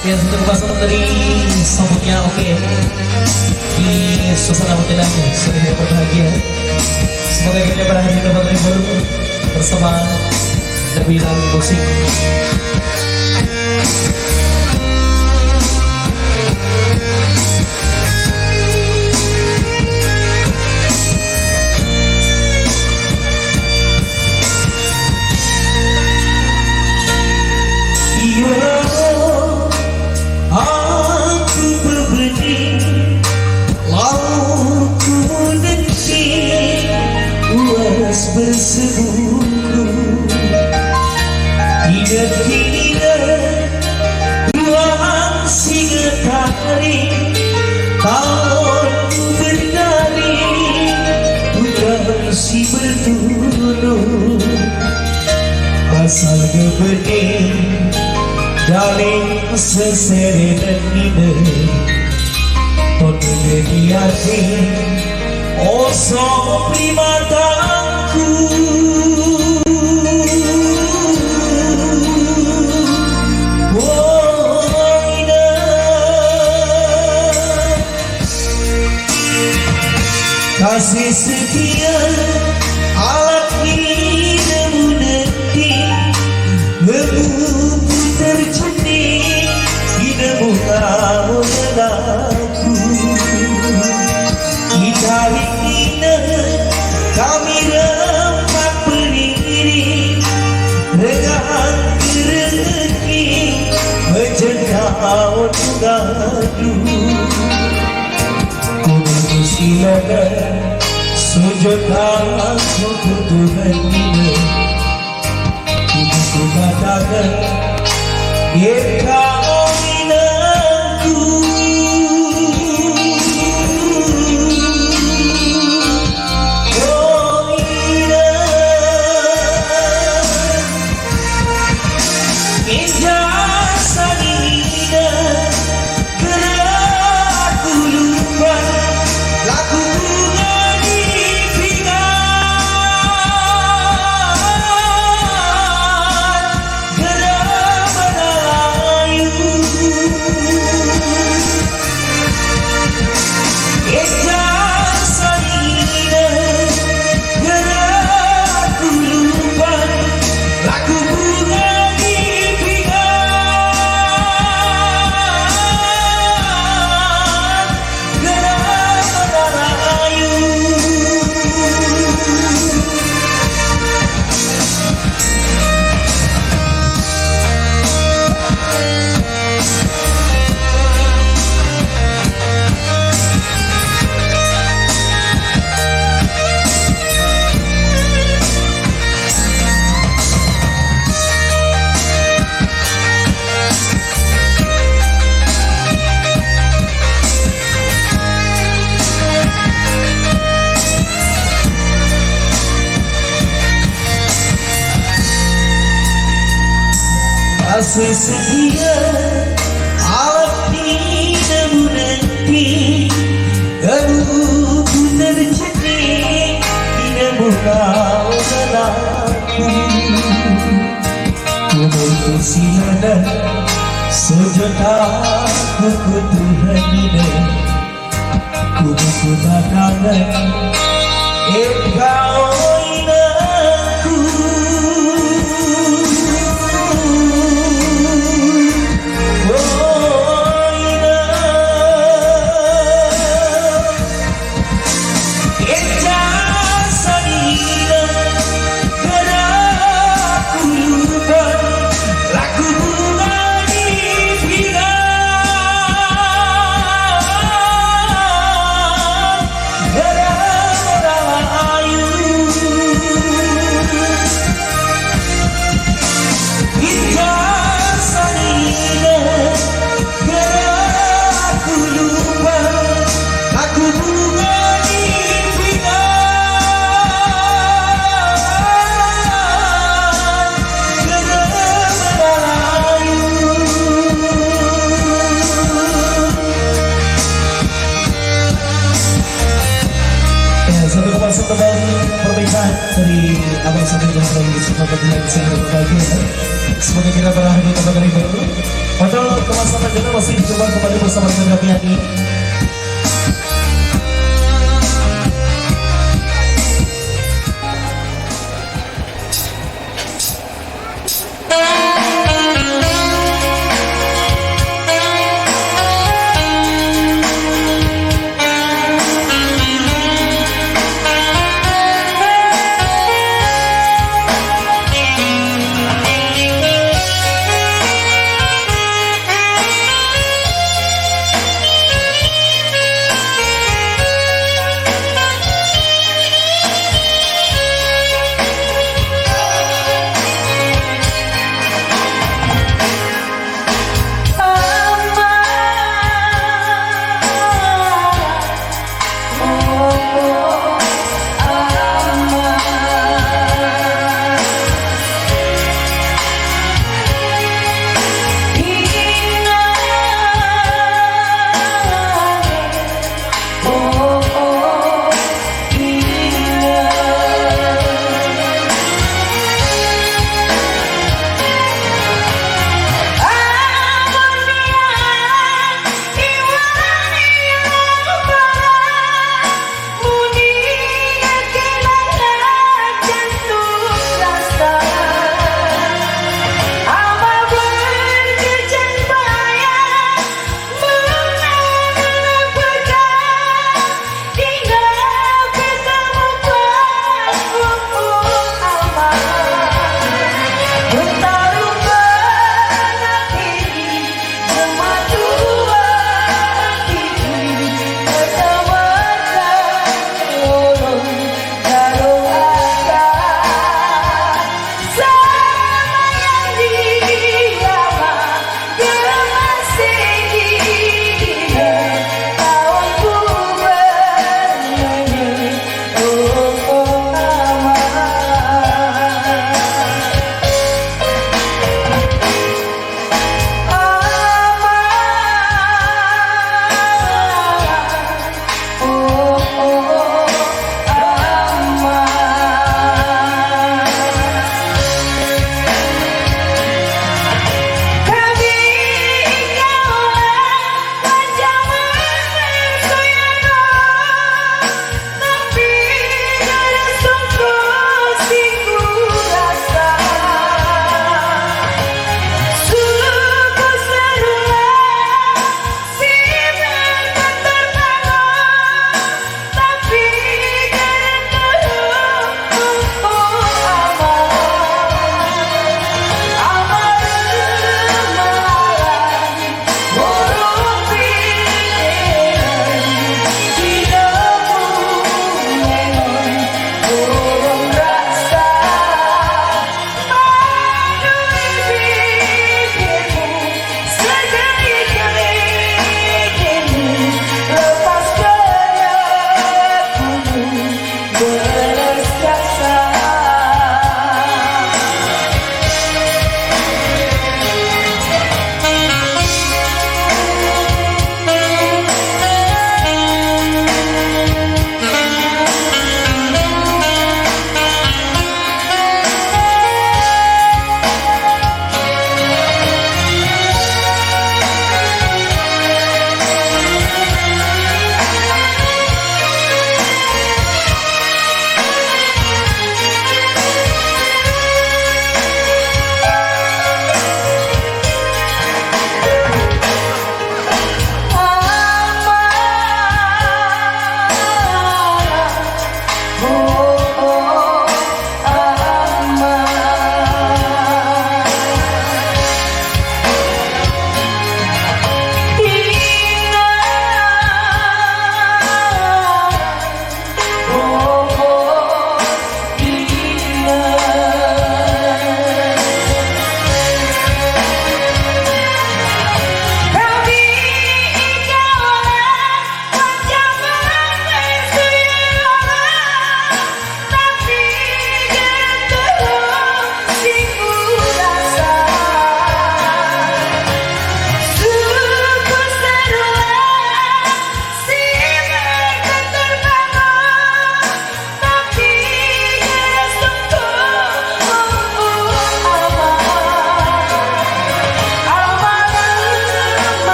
Ya, satu kepasang dari sambutnya oke. Di suasana menyenangkan, sering berbahagia. Semoga kita berhasil dapat terhibur bersama Nabila Musik. Aku bebening lalu ku nanti uas berseburu tidak ruang singetari tahun berdari bukan si berturut asal kebening daling seseret ide tono di hati oso primatangku kasih setia alat hidupmu nanti ngebu terjadi hidupmu kamu mengaku kita ingin kami dapat berdiri dengan rezeki menjengkau ngadu silakan sujud aku Tuhan ini ku katakan kau minangku oh minang ijasa ini aku lupa lagu ngadi pingan Melayu ijasa ini aku lupa lagu ngadi kasih setia alat hidupmu nanti kamu ku terjadi hidupmu kau mengaku ku silakan sujud aku Tuhan ini ku katakan kau inangku Ayu perbedaan dari abang sampai dengan dari semua pemilihan saya berbahagia. Semoga kita berhasil kepada dari baru. Padahal kemasan kita masih dicoba kembali bersama dengan kami ini.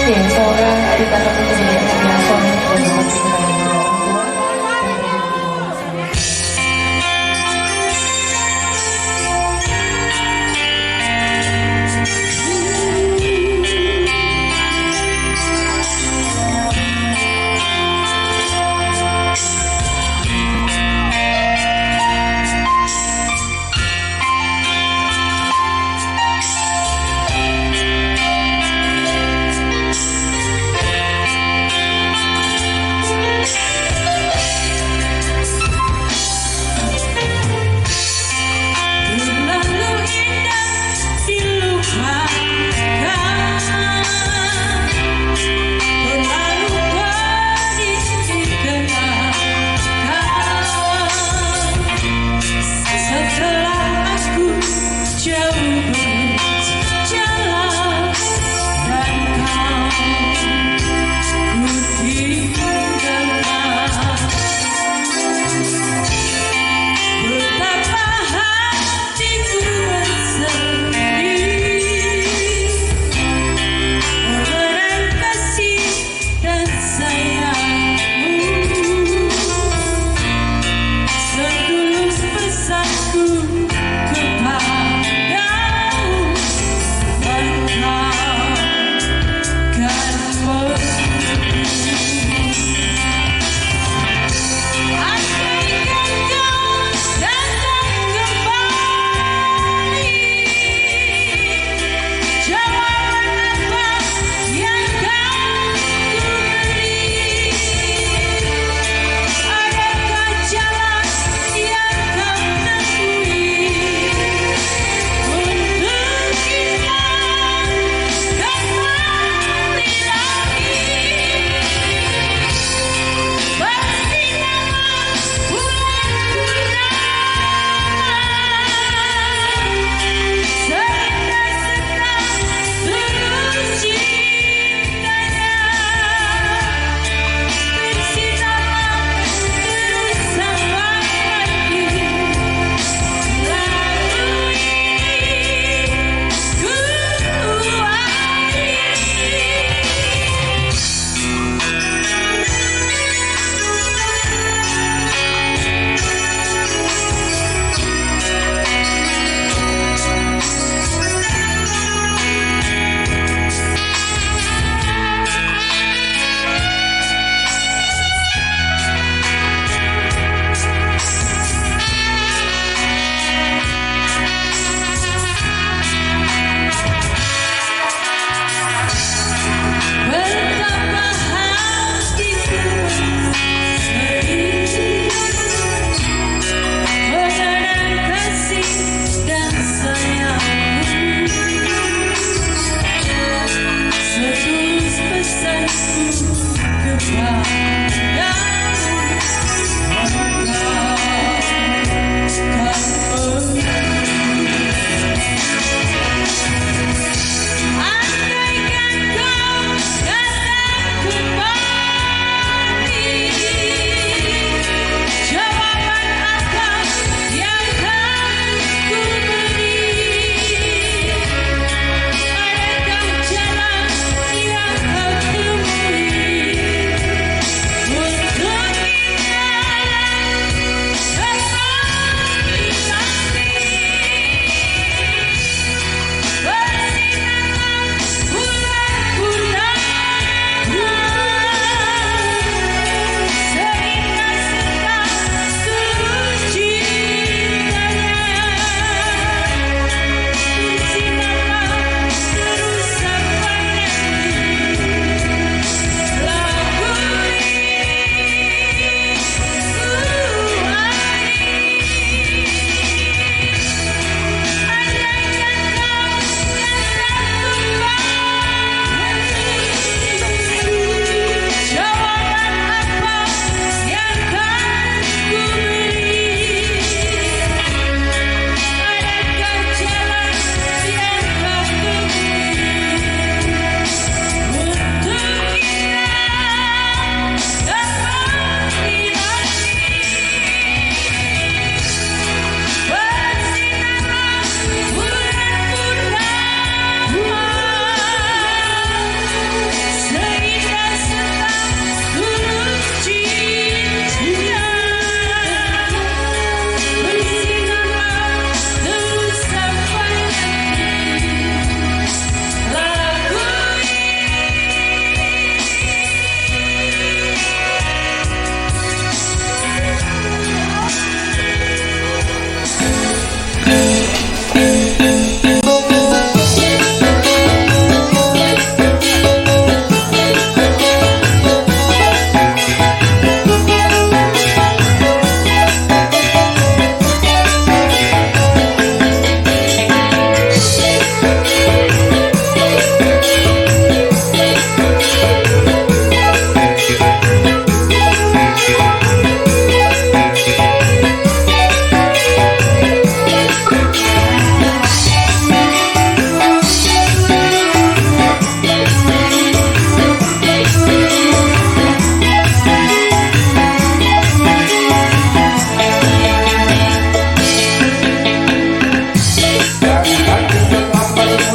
ya, semoga kita dapat menjadi anak yang soleh dan berbakti kepada kedua orang tua.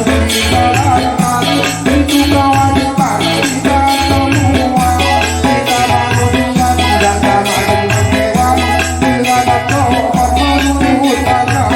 dijalankan, itu kewajiban kita semua. Kita manusia tidak sama dengan hewan, bila ada menurut agama.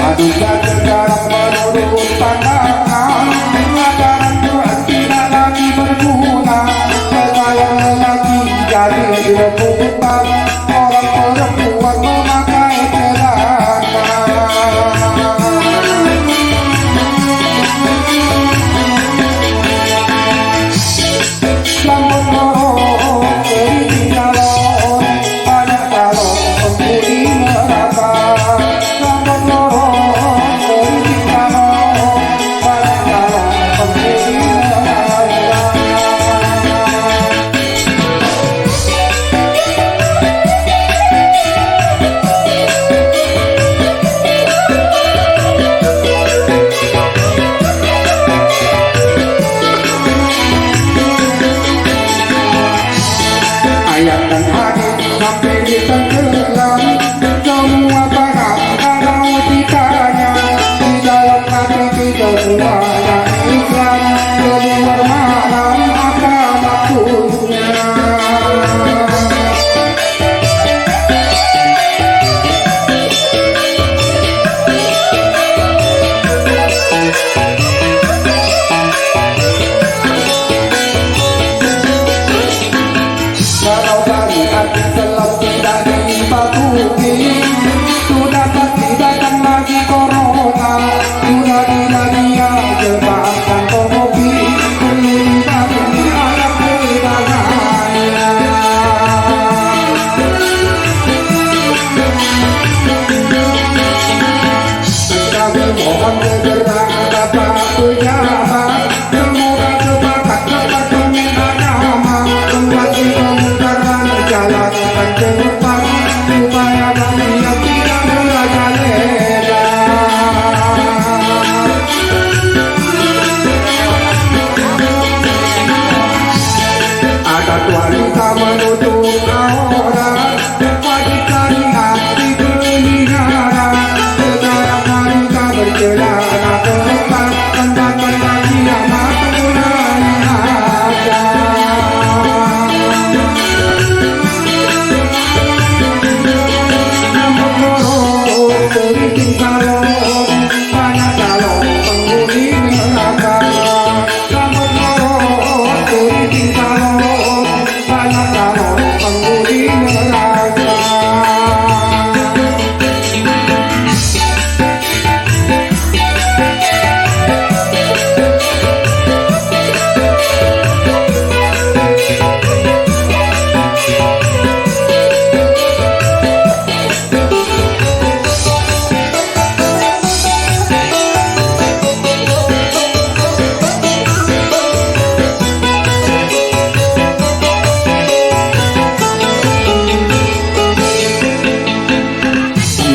Aduga sekarang menurut pandangan, ajaran Tuhan tidak lagi berguna. Sekalian lelaki jadi rebutan, orang perempuan memakai celana. Selamat lorong beri calon, banyak calon penghuni neraka. Selamat lorong beri calon, banyak calon penghuni neraka. Ayat dan hadis sampai ditenggelam, semua barang kalau ditanya, di dalam hati kita semuanya Islam, keluar malam apa maksudnya? Kalau syariat Islam tidak dipatuhi, sudah pasti datang lagi corona. Sudah dia jebakan kopi, perlu dibagi anak berbahaya. Kami mohon segera dapat pejabat, semoga sepakat dapat pembinaan agama, membuat pemutaran jalan yang cepat, supaya manusia tidak merajalela. Ada wanita menutup aurat, wajib syariat dipelihara. Sekarang wanita bercelana ketat, tanda-tanda kiamat mulai ada. Namun lorong beri calon, banyak calon penghuni neraka. Namun lorong beri calon, banyak calon penghuni neraka.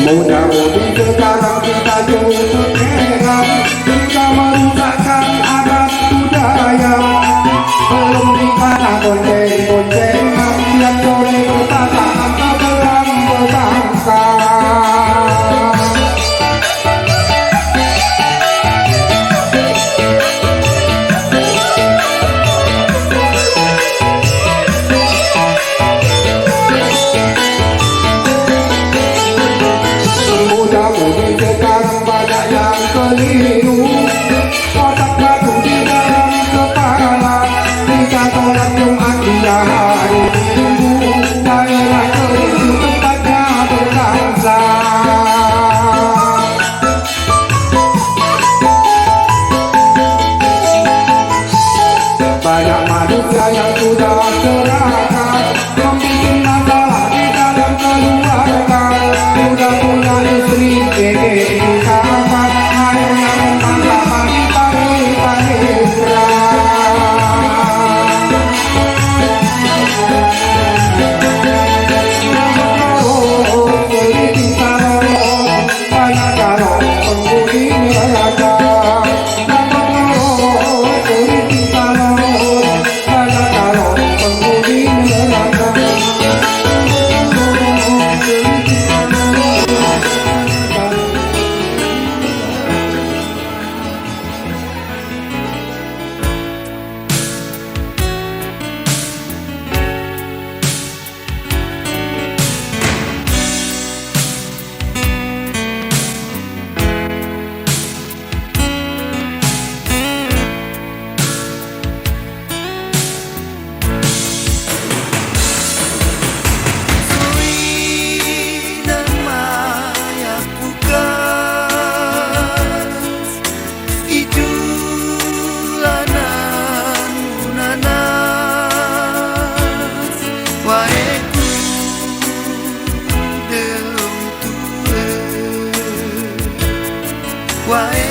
Mudah-mudi sekarang kita cukup heran, kita merusakkan adat budaya. Belum dikata bonceng-boncengan, yang sore bertataan kebelang berbangsa. Mudah-mudi sekarang banyak yang keliru, otak batu di dalam kepala. Kita sholat Jumat dia hari Minggu, daerah keliru tempatnya berbangsa. Banyak manusia yang sudah serakah, membikin masalah di dalam keluarga. Sudah punya istri, di kamar, akhirnya membangga pagi-pagi. Banyak calon penghuni neraka. Why